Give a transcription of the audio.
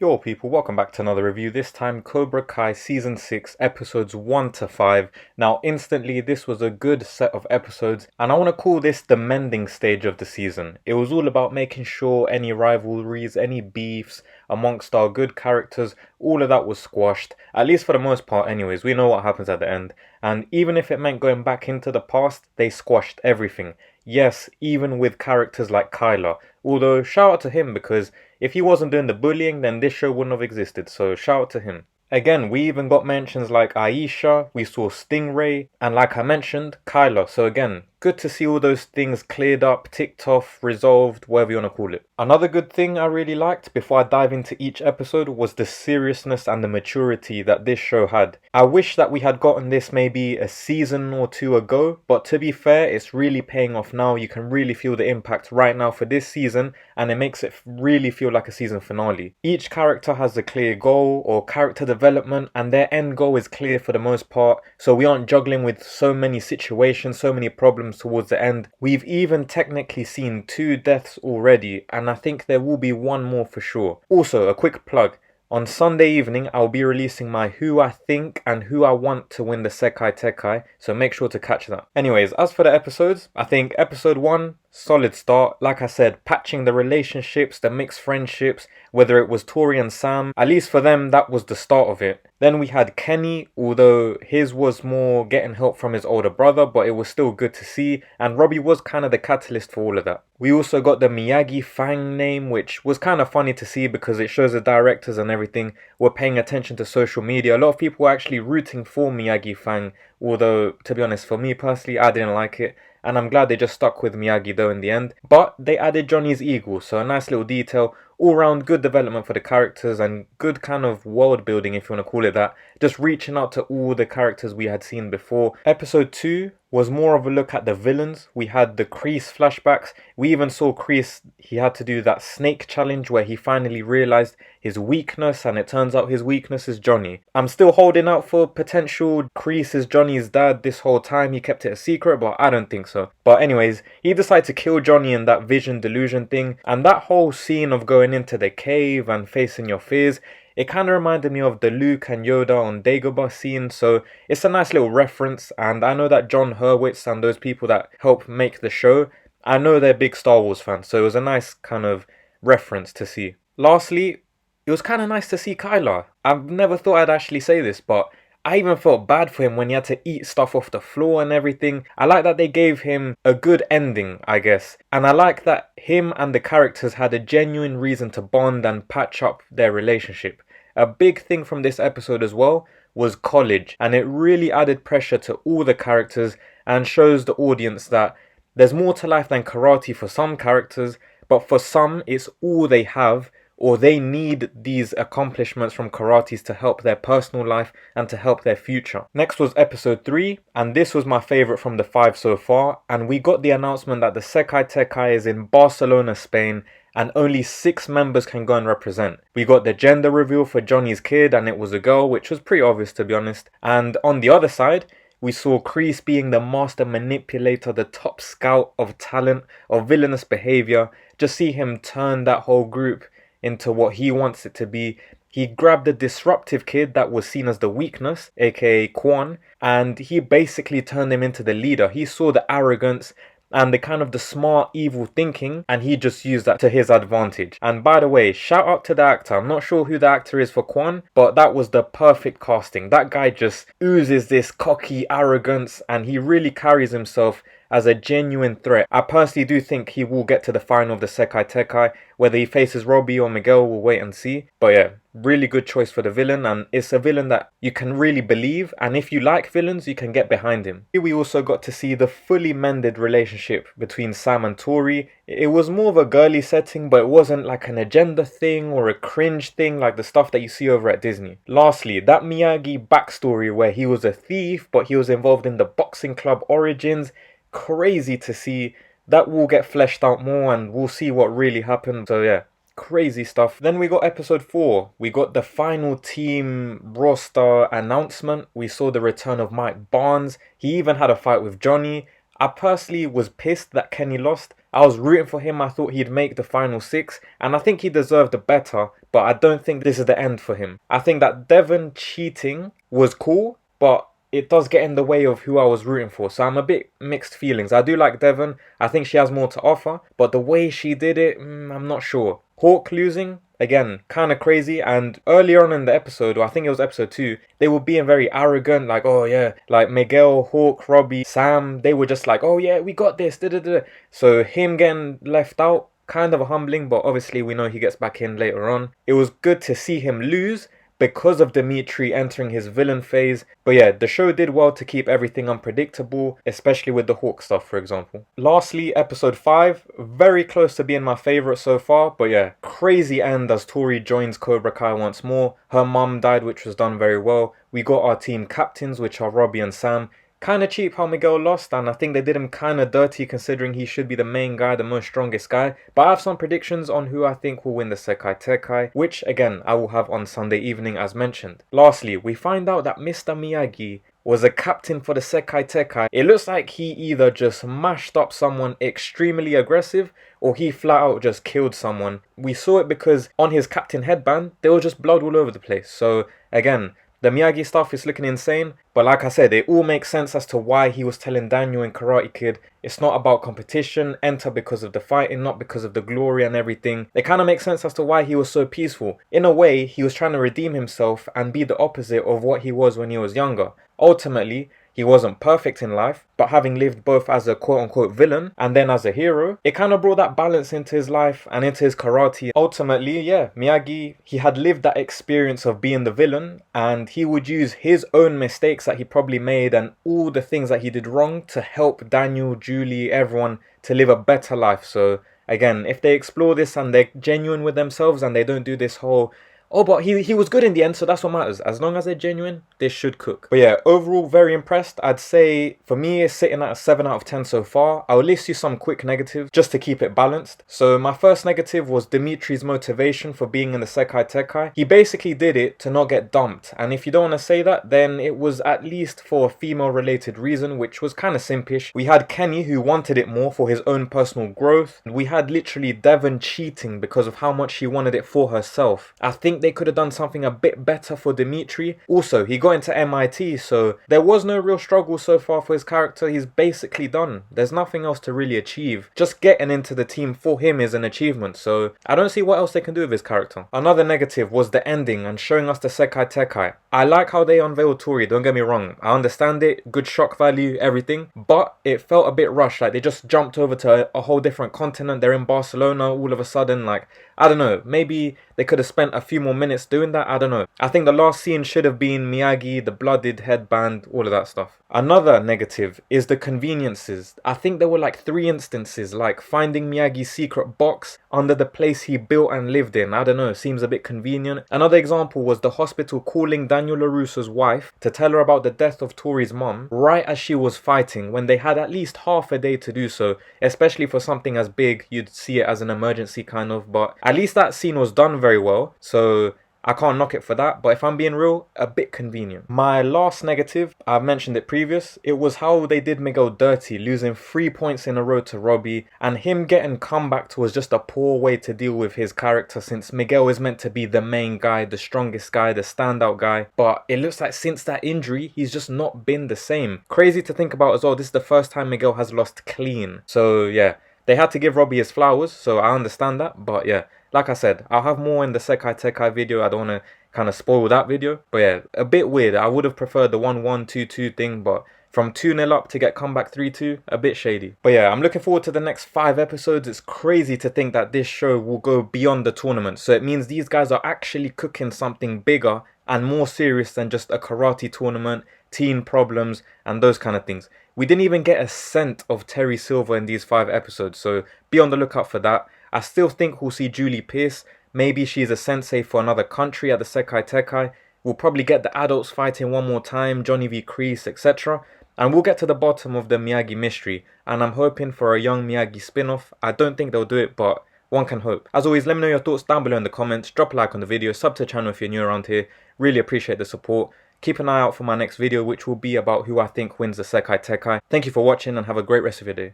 Yo people, welcome back to another review, this time Cobra Kai Season 6, Episodes 1 to 5. Now instantly this was a good set of episodes and I want to call this the mending stage of the season. It was all about making sure any rivalries, any beefs amongst our good characters, all of that was squashed, at least for the most part anyways. We know what happens at the end, and even if it meant going back into the past, they squashed everything. Yes, even with characters like Kyler, although shout out to him because if he wasn't doing the bullying, then this show wouldn't have existed, so shout out to him. Again, we even got mentions like Aisha, we saw Stingray, and like I mentioned, Kyler. So again, good to see all those things cleared up, ticked off, resolved, whatever you want to call it. Another good thing I really liked before I dive into each episode was the seriousness and the maturity that this show had. I wish that we had gotten this maybe a season or two ago, but to be fair, it's really paying off now. You can really feel the impact right now for this season, and it makes it really feel like a season finale. Each character has a clear goal or character development, and their end goal is clear for the most part, so we aren't juggling with so many situations, so many problems towards the end. We've even technically seen 2 deaths already, and I think there will be one more for sure. Also, a quick plug. On Sunday evening, I'll be releasing my who I think and who I want to win the Sekai Taikai, so make sure to catch that. Anyways, as for the episodes, I think episode 1, solid start. Like I said, patching the relationships, the mixed friendships, whether it was Tori and Sam, at least for them, that was the start of it. Then we had Kenny, although his was more getting help from his older brother, but it was still good to see, and Robbie was kind of the catalyst for all of that. We also got the Miyagi Fang name, which was kind of funny to see because it shows the directors and everything were paying attention to social media. A lot of people were actually rooting for Miyagi Fang, although to be honest, for me personally, I didn't like it. And I'm glad they just stuck with Miyagi though in the end. But they added Johnny's eagle, so a nice little detail. All round good development for the characters and good kind of world building, if you want to call it that. Just reaching out to all the characters we had seen before. Episode 2 was more of a look at the villains. We had the Kreese flashbacks. We even saw Kreese, he had to do that snake challenge where he finally realized his weakness, and it turns out his weakness is Johnny. I'm still holding out for potential Kreese is Johnny's dad this whole time. He kept it a secret, but I don't think so. But anyways, he decided to kill Johnny in that vision delusion thing, and that whole scene of going into the cave and facing your fears, it kind of reminded me of the Luke and Yoda on Dagobah scene, so it's a nice little reference. And I know that John Hurwitz and those people that help make the show, I know they're big Star Wars fans, so it was a nice kind of reference to see. Lastly, it was kind of nice to see Kyler. I've never thought I'd actually say this, but I even felt bad for him when he had to eat stuff off the floor and everything. I like that they gave him a good ending, I guess. And I like that him and the characters had a genuine reason to bond and patch up their relationship. A big thing from this episode as well was college, and it really added pressure to all the characters and shows the audience that there's more to life than karate for some characters, but for some it's all they have, or they need these accomplishments from karates to help their personal life and to help their future. Next was episode 3, and this was my favourite from the 5 so far, and we got the announcement that the Sekai Taikai is in Barcelona, Spain, and only 6 members can go and represent. We got the gender reveal for Johnny's kid, and it was a girl, which was pretty obvious to be honest. And on the other side, we saw Kreese being the master manipulator, the top scout of talent, of villainous behaviour. Just see him turn that whole group into what he wants it to be. He grabbed the disruptive kid that was seen as the weakness, aka Quan, and he basically turned him into the leader. He saw the arrogance and the kind of the smart evil thinking, and he just used that to his advantage. And by the way, shout out to the actor. I'm not sure who the actor is for Quan, but that was the perfect casting. That guy just oozes this cocky arrogance, and he really carries himself as a genuine threat. I personally do think he will get to the final of the Sekai Taikai. Whether he faces Robbie or Miguel, we'll wait and see. But yeah, really good choice for the villain, and it's a villain that you can really believe, and if you like villains, you can get behind him. Here we also got to see the fully mended relationship between Sam and Tori. It was more of a girly setting, but it wasn't like an agenda thing or a cringe thing like the stuff that you see over at Disney. Lastly, that Miyagi backstory where he was a thief, but he was involved in the boxing club origins. Crazy to see. That will get fleshed out more and we'll see what really happened. So yeah, crazy stuff. Then we got episode 4. We got the final team roster announcement. We saw the return of Mike Barnes. He even had a fight with Johnny. I personally was pissed that Kenny lost. I was rooting for him. I thought he'd make the final 6, and I think he deserved better, but I don't think this is the end for him. I think that Devon cheating was cool, but it does get in the way of who I was rooting for. So I'm a bit mixed feelings. I do like Devon. I think she has more to offer, but the way she did it, I'm not sure. Hawk losing, again, kind of crazy. And earlier on in the episode, or I think it was episode 2, they were being very arrogant, like, oh yeah, like Miguel, Hawk, Robbie, Sam, they were just like, oh yeah, we got this, da da da. So him getting left out, kind of humbling, but obviously we know he gets back in later on. It was good to see him lose because of Dimitri entering his villain phase. But yeah, the show did well to keep everything unpredictable, especially with the Hawk stuff, for example. Lastly, episode 5, very close to being my favourite so far, but yeah, crazy end as Tori joins Cobra Kai once more. Her mum died, which was done very well. We got our team captains, which are Robbie and Sam. Kind of cheap how Miguel lost, and I think they did him kind of dirty considering he should be the main guy, the most strongest guy. But I have some predictions on who I think will win the Sekai Taikai, which again I will have on Sunday evening as mentioned. Lastly, we find out that Mr Miyagi was a captain for the Sekai Taikai. It looks like he either just mashed up someone extremely aggressive or he flat out just killed someone. We saw it because on his captain headband there was just blood all over the place. So again, the Miyagi stuff is looking insane, but like I said, it all makes sense as to why he was telling Daniel in Karate Kid, it's not about competition, enter because of the fighting, not because of the glory and everything. It kind of makes sense as to why he was so peaceful. In a way, he was trying to redeem himself and be the opposite of what he was when he was younger. Ultimately, he wasn't perfect in life, but having lived both as a quote-unquote villain and then as a hero, it kind of brought that balance into his life and into his karate. Ultimately, yeah, Miyagi, he had lived that experience of being the villain, and he would use his own mistakes that he probably made and all the things that he did wrong to help Daniel, Julie, everyone to live a better life. So again, if they explore this and they're genuine with themselves and they don't do this whole, oh, but he was good in the end, so that's what matters. As long as they're genuine, they should cook. But yeah, overall, very impressed. I'd say, for me, it's sitting at a 7 out of 10 so far. I'll list you some quick negatives, just to keep it balanced. So my first negative was Dimitri's motivation for being in the Sekai Taikai. He basically did it to not get dumped. And if you don't want to say that, then it was at least for a female-related reason, which was kind of simpish. We had Kenny, who wanted it more for his own personal growth. We had literally Devon cheating because of how much she wanted it for herself. I think they could have done something a bit better for Dimitri. Also, he got into MIT, so there was no real struggle so far for his character. He's basically done. There's nothing else to really achieve. Just getting into the team for him is an achievement, so I don't see what else they can do with his character. Another negative was the ending and showing us the Sekai Taikai. I like how they unveiled Tori, don't get me wrong. I understand it, good shock value, everything, but it felt a bit rushed. Like they just jumped over to a whole different continent. They're in Barcelona all of a sudden. Like, I don't know, maybe they could have spent a few more minutes doing that. I don't know. I think the last scene should have been Miyagi, the blooded headband, all of that stuff. Another negative is the conveniences. I think there were like 3 instances, like finding Miyagi's secret box under the place he built and lived in. I don't know, seems a bit convenient. Another example was the hospital calling Daniel LaRusso's wife to tell her about the death of Tori's mum right as she was fighting, when they had at least half a day to do so. Especially for something as big, you'd see it as an emergency kind of, but at least that scene was done very well, so I can't knock it for that. But if I'm being real, a bit convenient. My last negative, I've mentioned it previous, it was how they did Miguel dirty, losing 3 points in a row to Robbie, and him getting comebacked was just a poor way to deal with his character, since Miguel is meant to be the main guy, the strongest guy, the standout guy, but it looks like since that injury he's just not been the same. Crazy to think about as well, this is the first time Miguel has lost clean. So yeah, they had to give Robbie his flowers, so I understand that. But yeah, like I said, I'll have more in the Sekai Taikai video. I don't want to kind of spoil that video. But yeah, a bit weird. I would have preferred the 1-1, 2-2 thing, but from 2-0 up to get comeback 3-2, a bit shady. But yeah, I'm looking forward to the next 5 episodes. It's crazy to think that this show will go beyond the tournament. So it means these guys are actually cooking something bigger and more serious than just a karate tournament, teen problems, and those kind of things. We didn't even get a scent of Terry Silver in these 5 episodes, so be on the lookout for that. I still think we'll see Julie Pierce. Maybe she's a sensei for another country at the Sekai Taikai. We'll probably get the adults fighting one more time, Johnny V. Kreese, etc. And we'll get to the bottom of the Miyagi mystery. And I'm hoping for a young Miyagi spin-off. I don't think they'll do it, but one can hope. As always, let me know your thoughts down below in the comments. Drop a like on the video, sub to the channel if you're new around here. Really appreciate the support. Keep an eye out for my next video, which will be about who I think wins the Sekai Taikai. Thank you for watching and have a great rest of your day.